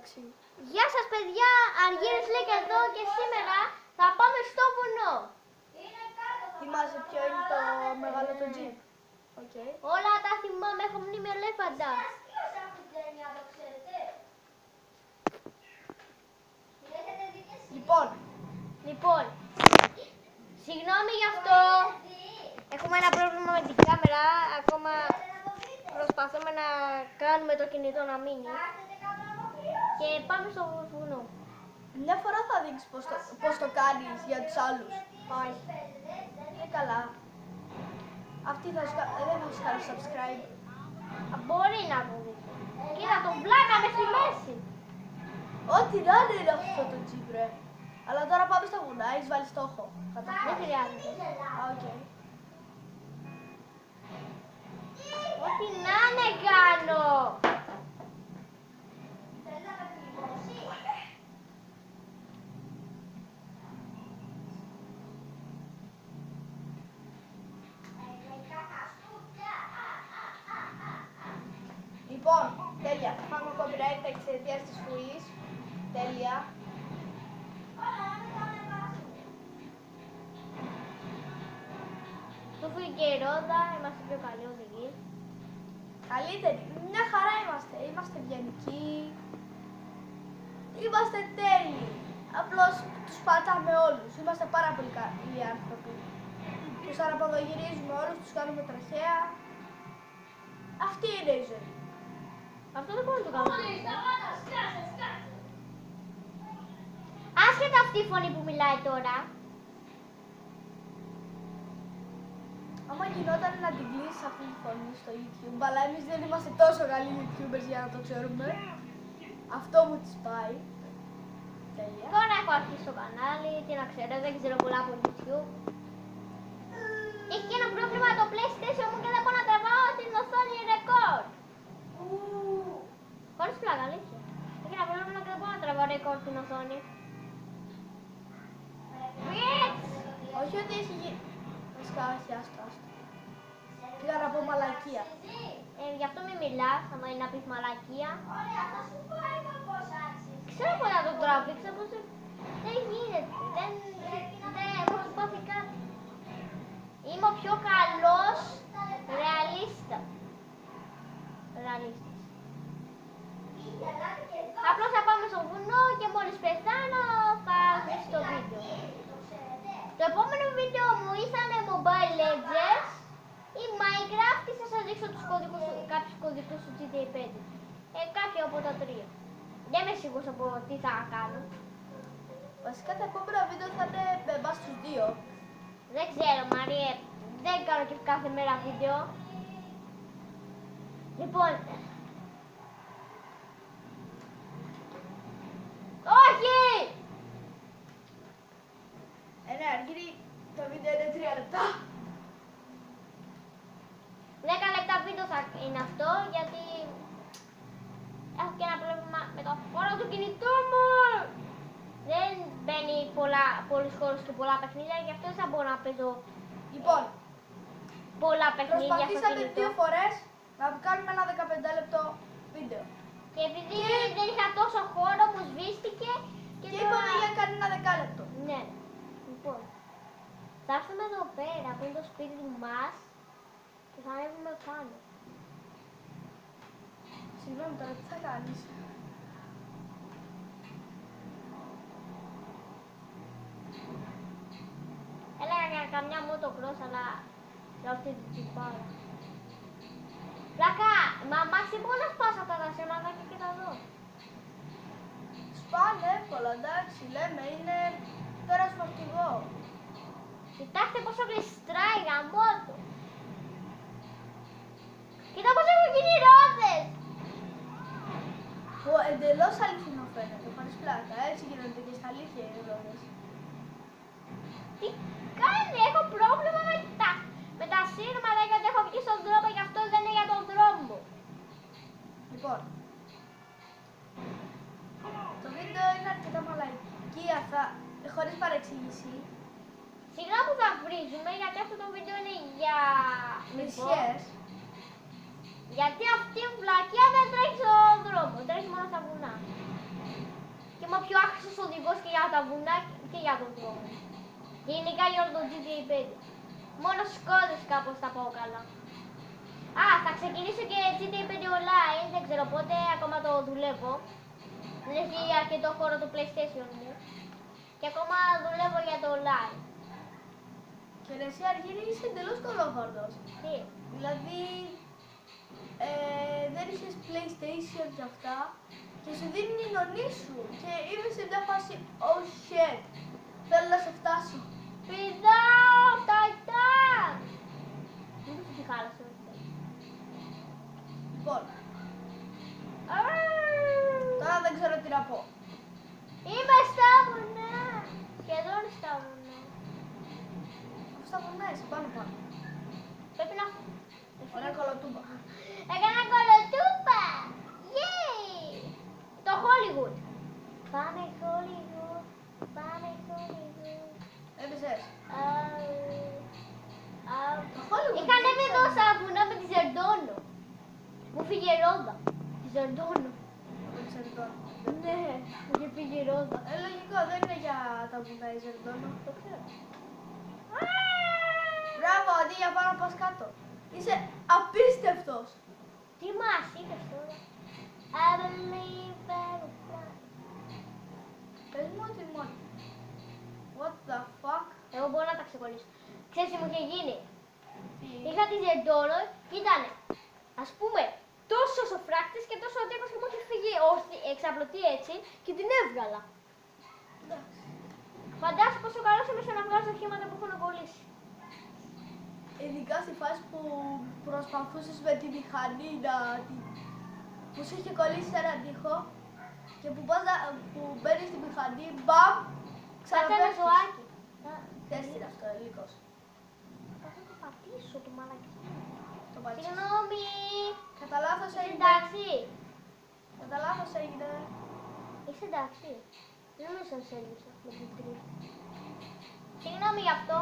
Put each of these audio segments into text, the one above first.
εντάξει. Γεια σας παιδιά, Αργύρης Λίκ εδώ και σήμερα θα πάμε στο βουνό. Θυμάσαι ποιο είναι το μεγάλο το τζιπ? Okay. Όλα τα θυμάμαι, έχω μνήμη ελέφαντα. Λοιπόν, συγγνώμη γι' αυτό. Έχουμε ένα πρόβλημα με την κάμερα, ακόμα προσπαθούμε να κάνουμε το κινητό να μείνει. Και πάμε στο βουνό. Μια φορά θα δείξεις πώς το κάνεις για τους άλλους. Όχι. Καλά. Αυτοί δεν θα σου κάνουν subscribe. Μπορεί να το δει. Κοίτα τον βλάκα με στη μέση. Ό,τι να είναι αυτό το τζιπ, ρε. Αλλά τώρα πάμε στα βουνά, έχεις βάλει στόχο. Δεν χρειάζεται. Οκ. Ό,τι να είναι κάνω. Λοιπόν, τέλεια. Θα πάμε copyright εξαιτίας της φουής. Τέλεια. Το φύγει και η Ρόδα, είμαστε πιο καλοί οδηγοί. Καλύτεροι. Μια χαρά είμαστε. Είμαστε ευγενικοί. Είμαστε τέλειοι. Απλώς τους πατάμε όλους. Είμαστε πάρα πολύ καλοί άνθρωποι. Τους αναποδογυρίζουμε όλους, τους κάνουμε τραχαία. Αυτή είναι η ζωή. Αυτό δεν μπορεί να το κάνουμε. Άσχετα αυτή η φωνή που μιλάει τώρα. Άμα γινόταν να την κλείσεις αυτή τη φωνή στο YouTube, αλλά εμείς δεν είμαστε τόσο καλοί YouTubers για να το ξέρουμε. Αυτό μου τις πάει. Τέλεια. Τώρα έχω αρχίσει το κανάλι, τι να ξέρω, δεν ξέρω πολλά από YouTube. Έχει και ένα πρόβλημα το PlayStation μου και δεν μπορώ να τραβάω την οθόνη record. Χωρίς πλάκα, αλήθεια. Έχει ένα πρόβλημα και δεν μπορώ να τραβάω record την οθόνη. Όχι ότι έχει γίνει. Βασικά, όχι, άστο. Πήγα να πω μαλακία. Γι' αυτό μην μιλάς, άμα είναι να πεις μαλακία. Ξέρω πώς να το τραβήξω, πώς... Δεν γίνεται, δεν έχω πάθει κάτι. Είμαι ο πιο καλός ρεαλίστας. Απλώς θα πάμε στο βουνό και μόλις πεθάνω θα κλείσει το βίντεο. Το επόμενο βίντεο μου ήσαν Mobile Legends ή Minecraft και θα σας δείξω κάποιους κωδικούς του GTA 5. Κάποια από τα τρία. Δεν είμαι σίγουρος από τι θα κάνω. Βασικά τα επόμενα βίντεο θα είναι με εμάς τους δύο. Δεν ξέρω Μαρίε, δεν κάνω και κάθε μέρα βίντεο. Λοιπόν, όχι! Ναι, Αργύρη, το βίντεο είναι 3 λεπτά. 10 λεπτά βίντεο θα είναι αυτό, γιατί έχω και ένα πρόβλημα με το φόρο του κινητού μου. Δεν μπαίνει πολλούς χώρους και πολλά παιχνίδια, γι' αυτό δεν θα μπορώ να παίζω Λοιπόν, πολλά παιχνίδια στο προσπαθήσαμε κινητό. 2 φορές να κάνουμε ένα 15 λεπτό βίντεο. Και επειδή δεν είχα τόσο χώρο μου σβήστηκε Και τώρα... είπαμε για κανένα 10 λεπτό. Ναι, λοιπόν, θα έρθουμε εδώ πέρα που είναι το σπίτι μας και θα ανέβουμε πάνω. Συγγνώμη τώρα, τι θα κάνεις? Έλεγα για καμιά motocross, αλλά για αυτή την τσιπάρα. Πλάκα, μαμά, εσύ μπορεί να σπάσεις αυτά τα σήματα και κοίτα εδώ. Σπάνε εύκολα, εντάξει, λέμε, είναι πέρας φορτηγό. Κοιτάξτε πόσο γλιστράει γαμότο. Κοίτα πώς έχουν γίνει ρόδες. Που εντελώς αληθινό φαίνεται, χωρίς πλάκα, έτσι γίνονται και στα αλήθεια οι ρόδες. Τι κάνει, έχω πρόβλημα με τα σύρματα γιατί έχω βγει στον δρόμο και αυτό δεν είναι για τον δρόμο. Λοιπόν, το βίντεο είναι αρκετά μαλακία, χωρίς παρεξήγηση. Σιγά που θα βρίζουμε γιατί αυτό το βίντεο είναι για Μισιές. Γιατί αυτή η βλακία δεν τρέχει στον δρόμο, τρέχει μόνο στα βουνά. πιο άχρηστος οδηγός και για τα βουνά και για τον δρόμο. Γενικά για το GTA 5. Μόνο στους κώδες κάπως τα πάω καλά. Α, θα ξεκινήσω και GTA 5 Online, δεν ξέρω πότε, ακόμα το δουλεύω. Δεν έχει αρκετό χώρο το PlayStation μου. Και ακόμα δουλεύω για το Online. Και ρε εσύ Αργύρη είσαι εντελώς κολόχαρδος. Τι? Δηλαδή δεν είχες PlayStation και αυτά και σου δίνει η νονή σου και είμαι σε μια φάση oh shit, θέλω να σε φτάσω. Πηδάω, Ταϊτάν! Μήπως τη χάλασε, όχι. Λοιπόν, τώρα δεν ξέρω τι να πω. Είμαι στα βουνά! Σχεδόν στα βουνά. Στα βουνά είσαι πάνω. Πρέπει να... Ωραία κολοτούμπα. Έκανα κολοτούπα! Yay! Το Hollywood. Πάμε Hollywood. Πάμε Hollywood. Έπεσες. Το Hollywood είχα ανέβει είναι εδώ σαν- στα βουνά με τη Ζερντόνο. Μου φύγε η ρόδα. Τη Ζερντόνο. Δεν ξέρω τώρα. Ναι, μου είχε φύγει η ρόδα. Λογικό, δεν είναι για τα βουνά η Ζερντόνο. Το ξέρω. Μπράβο, αντί για πάνω πας κάτω. Είσαι απίστευτος. Τι μας είπες τώρα. I believe I will fly. Πες μου ότι μόνο. What the fuck. Εγώ μπορώ να τα ξεκολλήσω. Ξέρεις τι μου είχε γίνει. Τι. Είχα τη Ζερντόνο και ήταν, ας πούμε, τόσο σοφράκτης και τόσο τύπος και μου είχε φύγει εξαπλωτή έτσι και την έβγαλα. Εντάξει. Φαντάσου πόσο καλός είμαι στο να βγάζω οχήματα που έχουν κολλήσει. Ειδικά στη φάση που προσπαθούσες με τη μηχανή που σου είχε κολλήσει σε έναν τοίχο και που, που μπαίνεις στη μηχανή, μπαμ, Κάτσε ένα ξαναπέφτεις. ζωάκι. Ξέρεις τι είναι αυτό, ελίκος. Θα το πατήσω το μαλάκι. Το πατήσεις. Συγγνώμη. Κατά λάθος Είσαι έγινε. εντάξει. Κατά λάθος έγινε. Είσαι εντάξει. Δεν νομίζω να σε έλειψα με την τρίτη. Συγγνώμη γι' αυτό.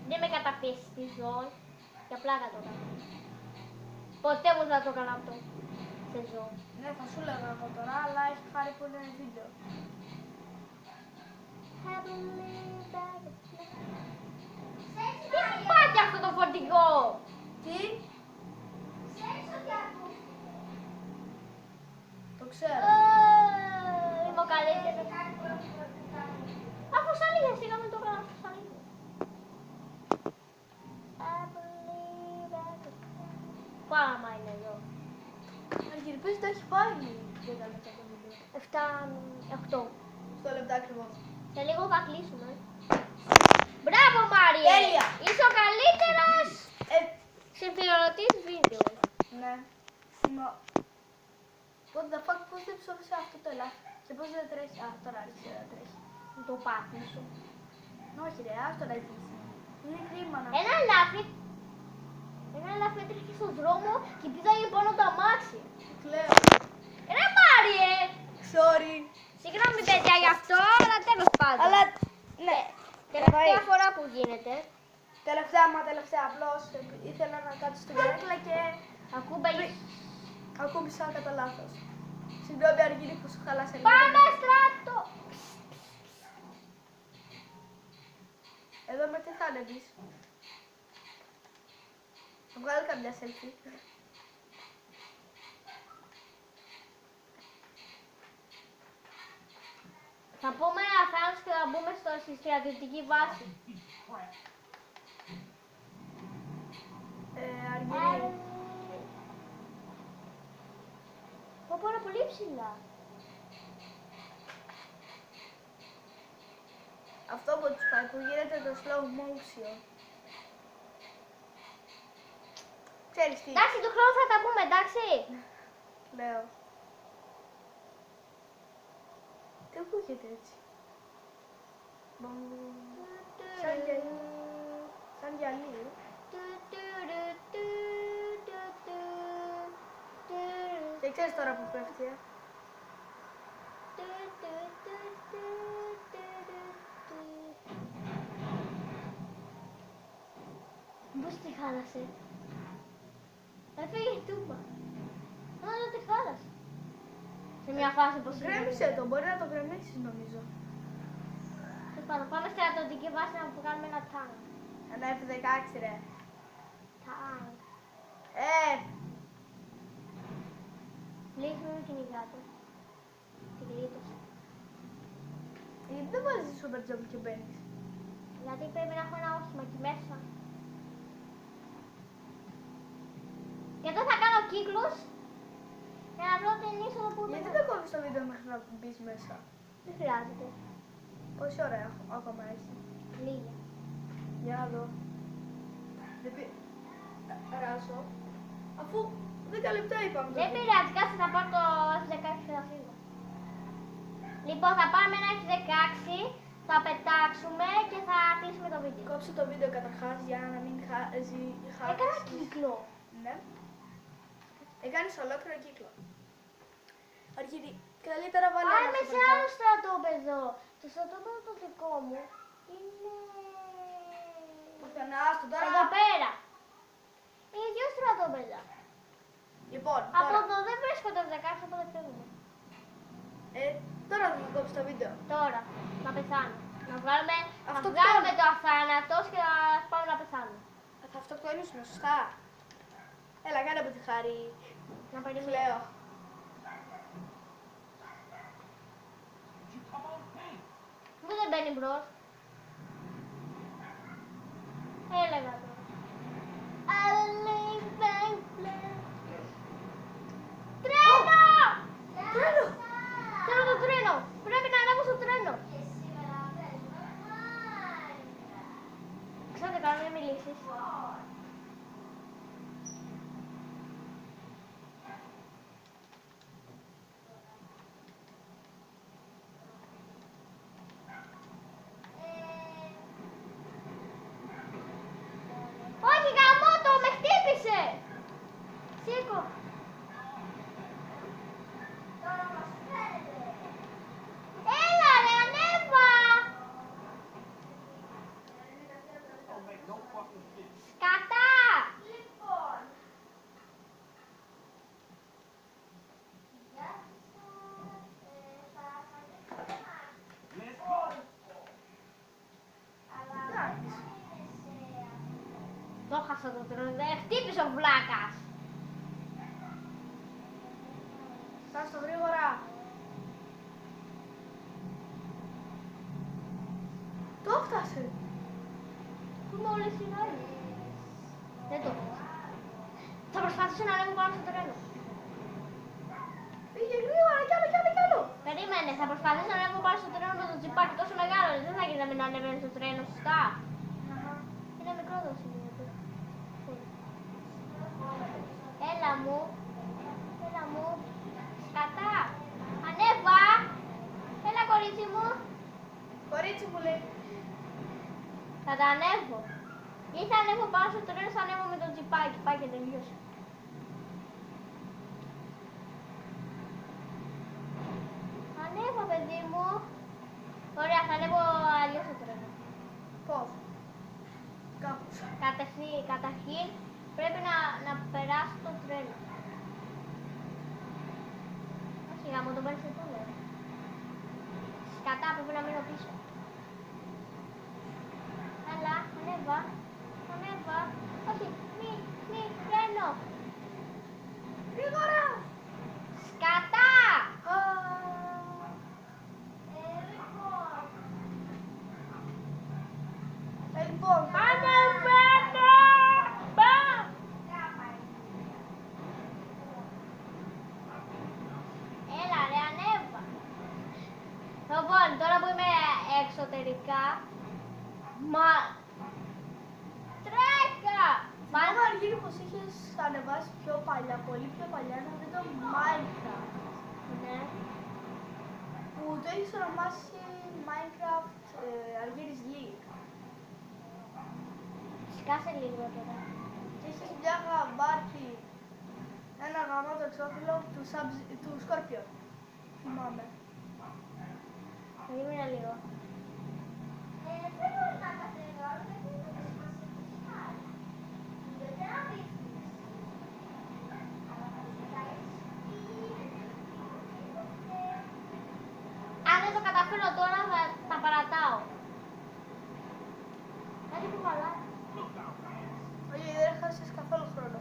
Δεν με καταπίεσεις στη ζωή. Για πλάκα το έκανα. Ποτέ μου δεν θα το έκανα αυτό. Σε ζωή. Ναι, θα σου λέγα εγώ τώρα, αλλά έχει χάρη που είναι βίντεο. Τι σπάει αυτό το φορτηγό! Τι? Το ξέρω. Είμαι ο καλύτερος. Αφού σ' αλήθεια, σιγά μην το έκανα αυτό σ' αλήθεια. Πάμα είναι εδώ. Αργύρη, πες το έχει πάρει 10 λεπτά το βίντεο. 7-8. Στο λεπτά ακριβώς. Σε λίγο θα κλείσουμε. Μπράβο Μάριε! Τέλεια! Είσαι ο καλύτερος συμφιλωτής βίντεο. Ναι. What the fuck, πώς δεν ψώφισε αυτό το ελάφι και πώς δεν τρέχει. Α, τώρα άρχισε να τρέχει. Να το πατήσω. Όχι ρε, άστο να ζήσει. Είναι κρίμα να... Ένα λάφι έτρεχε στον δρόμο και πήδαγε πάνω το αμάξι. Κλαίω. Ρε Μάριε! Sorry. Συγγνώμη παιδιά γι' αυτό, αλλά τέλος πάντων. Αλλά, ναι. Τελευταία φορά που γίνεται, Τελευταία, απλώς ήθελα να κάτσω στην καρέκλα και ακούμπαγε. ακούμπησα κατά λάθος. Συγγνώμη Αργύρη που σου χάλασε λίγο. Πάμε στράτο! Εδώ με τι θα ανεβείς. Θα βγάλω καμιά selfie. Θα πούμε αφράνους και θα μπούμε στη στρατιωτική βάση. Αργύρη. Πω πω, είναι πολύ ψηλά. Αυτό που τους πάει που γίνεται το slow motion. Ξέρεις τι, Εντάξει, του χρόνου θα τα πούμε, εντάξει. λέω. Τι ακούγεται έτσι. Σαν γυαλί. Και ξέρεις τώρα που πέφτει, Πώς τη χάλασε. Έφεγε η τούμπα. Α, δεν τη χάλασε. Σε σε μια φάση πως είναι. Γκρέμισε το, μπορεί να το γκρεμίσεις νομίζω. Τέλος πάντων, πάμε στρατιωτική βάση να βγάλουμε ένα τάγκ. Ένα F16 ρε. Τάγκ. Please μην με κυνηγάτε. Την γλίτωσα. Γιατί δεν βάζεις super jump και μπαίνεις. Γιατί πρέπει να έχω ένα όχημα εκεί μέσα. Και εδώ θα κάνω κύκλους για να βρω την είσοδο που Γιατί δεν δεν κόβεις το βίντεο μέχρι να μπεις μέσα. Δεν χρειάζεται. Πόση ώρα ακόμα έχει. Λίγα. Για να δω. Δεν περάσω. Αφού 10 λεπτά είπαμε. Δεν πειράζει, κάτσε θα πάω το F16 και θα φύγω. Λοιπόν, θα πάρουμε ένα F16, θα πετάξουμε και θα κλείσουμε το βίντεο. Κόψε το βίντεο καταρχάς για να μην χάσει. Έκανα κύκλο. Ναι. Έκανες ολόκληρο κύκλο. Αρχίδι, καλύτερα βάλε Πάμε ένα σε super άλλο jump. στρατόπεδο. Το στρατόπεδο το δικό μου είναι... Πουθενά, στο τώρα. Εδώ πέρα. Είναι δύο στρατόπεδα. Λοιπόν, Από τώρα, εδώ δεν βρίσκω το F16, οπότε φεύγουμε. τώρα θα κόψει το βίντεο. Τώρα, να πεθάνω. Να βγάλουμε, Αυτό να βγάλουμε το αθάνατος και να πάμε να πεθάνουμε. Θα αυτοκτονήσουμε, σωστά. Έλα, κάνε από τη χάρη. Να περιμένω. Κλαίω. Μου δεν μπαίνει μπρος. Έλεγα τώρα. Τρένο! Τρένο! Θέλω το τρένο! Πρέπει να ανέβω στο τρένο! Ξέρετε, κάνω μια μιλήσεις. Όχι, γαμώτο, με χτύπησε! Σήκω! Έλα ρε, ανέβα! Σκατά! Εντάξει. Το χάσα το τρένο, δεν χτύπησε ο βλάκας! Φτάσ' το γρήγορα. Το έφτασε. Πού μόλις είναι όλοι. Δεν το έφτασε. Θα προσπαθήσω να ανέβω πάνω στο τρένο. Πήγε γρήγορα, κι άλλο, κι άλλο, κι άλλο. Περίμενε, θα προσπαθήσω να ανέβω πάνω στο τρένο με το τζιπάκι τόσο μεγάλο. Δεν θα γίνει να ανεβαίνει στο τρένο, σωστά. Είναι μικρό το σημείο του. Έλα μου. Έλα μου. Σκατά. Ανέβα. Έλα κορίτσι μου. Κορίτσι μου λέει. Θα τα ανέβω. Ή θα ανέβω πάνω στο τρένο, θα ανέβω με το τζιπάκι. Πάει και τελείωσε. Ανέβω, παιδί μου. Ωραία, θα ανέβω αλλιώς το τρένο. Πώς. Κάπως. Καταρχήν πρέπει να περάσω το τρένο. Όχι γάμο, το παίρνεις το λέω. Σκατά, πρέπει να μείνω πίσω. Έλα, ανέβα. Ανέβα. Όχι, μη, τρένο. Γρήγορα. Σκατά! Α, λοιπόν, Ανεβαίνω! Μπαμ! Έλα ρε, ανέβα. Λοιπόν, τώρα που είμαι εξωτερικά, τρέκα! Μάλλον αργύρι πως είχες ανεβάσει πιο παλιά, πολύ πιο παλιά, ένα βίντεο Minecraft. Ναι. Που το έχεις ονομάσει Minecraft Αργύρης League. Σκάσε λίγο τώρα. Και είχες μια γαμπάρκι, ένα γαμάτο εξώφυλλο του Scorpion. Θυμάμαι. Περίμενα λίγο. καταφέρω τώρα θα τα παρατάω. Κάτι που χαλάει. Όχι, δεν χάσεις καθόλου χρόνο.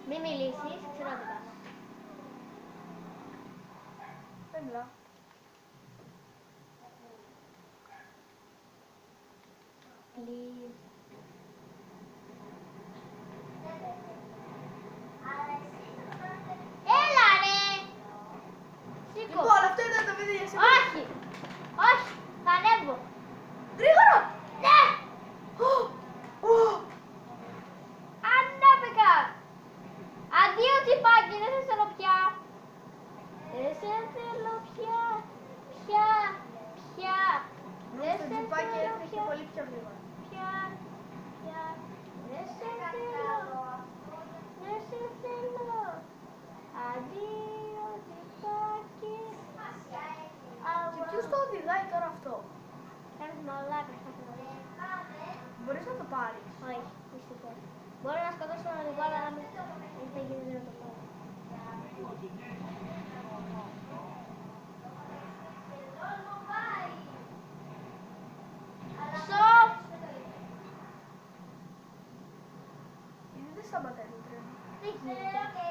Μη μιλήσεις, ξέρω τι πας. Δεν μιλάω. Please. Έλα ρε! Σήκω. Λοιπόν, αυτό ήταν το βίντεο για σήμερα. Όχι! Όχι! Θα ανέβω. Γρήγορα! Ναι! Ω, ω. Ανέβηκα! Αντίο τσιπάκι, δεν σε θέλω πια. Δεν σε θέλω πια. Πια. Πια. Δεν Το σε τζιπάκι θέλω έφυγε πια. πολύ πιο γρήγορα. Πια. Πια. Δεν σε θέλω. Δεν σε θέλω. Αντίο τσιπάκι. Και ποιος το οδηγάει τώρα αυτό? Κάνεις μαλάκας. Μπορείς να το πάρεις. Όχι, δυστυχώς. Μπορώ να σκοτώσω τον οδηγό, αλλά να μην θα γίνει να το πάρω. Stop! Γιατί δεν σταματάει το τρένο? Δεν γίνεται.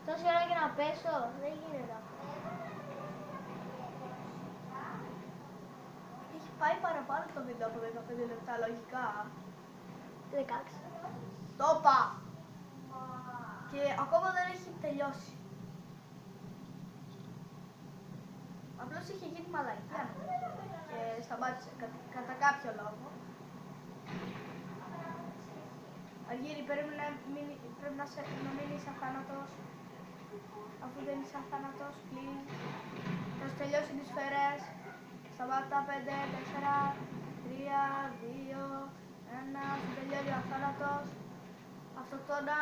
Τόση ώρα και να πέσω, δεν γίνεται αυτό. Έχει πάει παραπάνω το βίντεο από 15 λεπτά, λογικά. 16. Το είπα! Και ακόμα δεν έχει τελειώσει. Απλώς είχε γίνει μαλακία και σταμάτησε κατά κάποιο λόγο. Αργύρι, πρέπει να μείνεις αθάνατος. Αφού δεν είσαι αθάνατος, please. Θα σου τελειώσει τις σφαίρες. Σταμάτα 5, 4, 3, 2, 1. Σου τελειώνει ο αθάνατος. Αυτοκτόνα.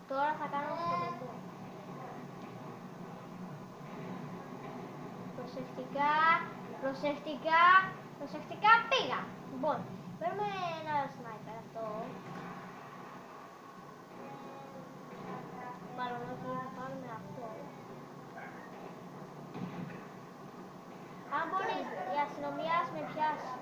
Τώρα θα κάνω σκοτωμό. Προσεκτικά, προσεκτικά, προσεκτικά πήγα. Λοιπόν, παίρνουμε ένα σνάιπερ αυτό. Μάλλον όχι, θα πάρουμε αυτό. Αν μπορεί η αστυνομία ας με πιάσει.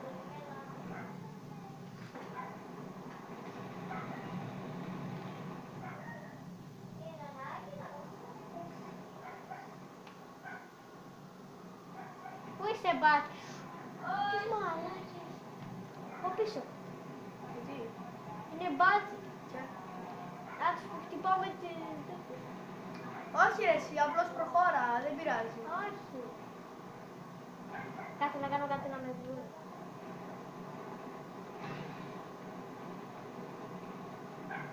Πού είσαι μπάτης? Τι μαλάκες. Από πίσω. Γιατί? Είναι μπάτσι. Και... Άξι που χτυπάμε τη... Όχι ρε εσύ, απλώς προχώρα, δεν πειράζει. Όχι. Κάτσε να κάνω κάτι να με βρουν.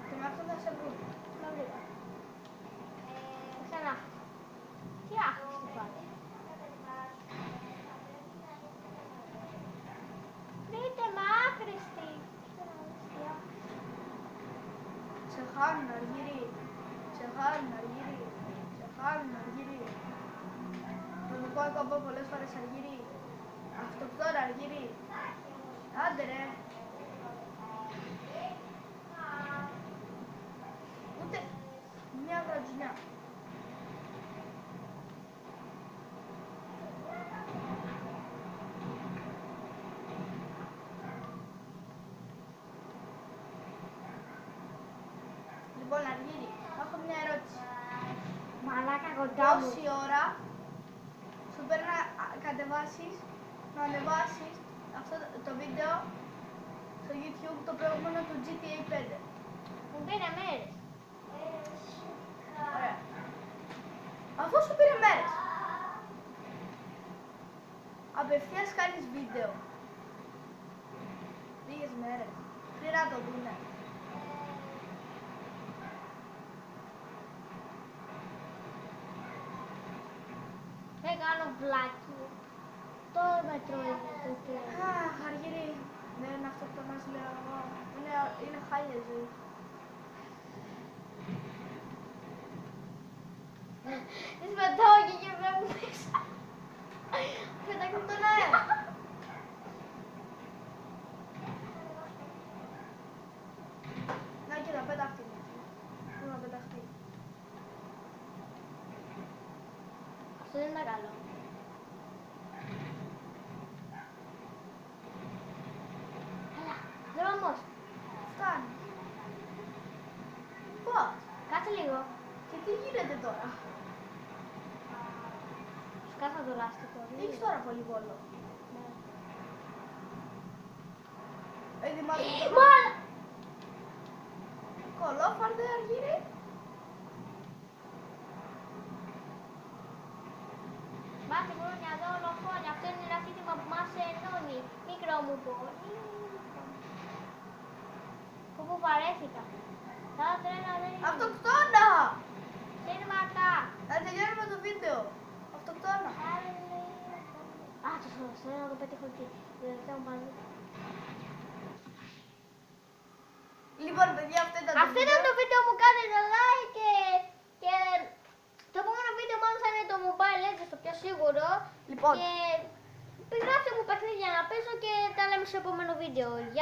Και με αυτό θα σε βρουν. Να βρήκα. Ξανά. Τι άχτης πάλι. Βρείτε με άχρηστη. Σε χάνουν αργυρί. Σε χάνουν αργυρί. Σε χάνουν αργυρί. Το δικό έχω πω πολλές φορές αργυρί. Αυτοκτόνα αργυρί. Άντε ρε. Ούτε μια γρατζουνιά. Λοιπόν, Αργύρι, έχω μια ερώτηση. Μαλάκα κοντά μου. Πόση ώρα σου παίρνει να να ανεβάσεις αυτό το βίντεο στο YouTube, το προηγούμενο του GTA 5? Μου πήρε μέρες. Ωραία. Αφού σου πήρε μέρες, απευθείας κάνεις βίντεο. Λίγες μέρες. Τι να το δούνε. Δεν κάνω βλάκι. Τώρα με τρώει το τέλος. Αχ, Αργύρι, δεν είναι αυτό που μας λέω εγώ. Είναι χάλια ζωή. Τις πετάω και φεύγουν μέσα. άλλο. Έλα, δρόμος. Φτάνει. Πώς. Κάτσε λίγο. Και τι γίνεται τώρα. Σκάσα το λάστιχο. Έχεις τώρα πολύ βόλο. Ναι. Ετοιμάζομαι. Μάλλον. Κολόφαρδε αργύρι. Μάθε χρόνια δολοφόνια. Αυτό είναι ένα ζήτημα που μας ενώνει. Μικρό μου πολύ. Που βαρέθηκα. Τα τρένα δεν είναι. Αυτοκτόνα. Σύρματα. Να τελειώνουμε το βίντεο. Αυτοκτόνα. Α, το θέλω να το πετύχω εκεί. Δεν μου πάνε. Λοιπόν, παιδιά, αυτό ήταν Αυτό ήταν το βίντεο μου, κάντε το like και το επόμενο βίντεο μάλλον θα είναι το Mobile Legends, το πιο σίγουρο. Λοιπόν. Και γράψτε μου παιχνίδια να παίζω και τα λέμε στο επόμενο βίντεο.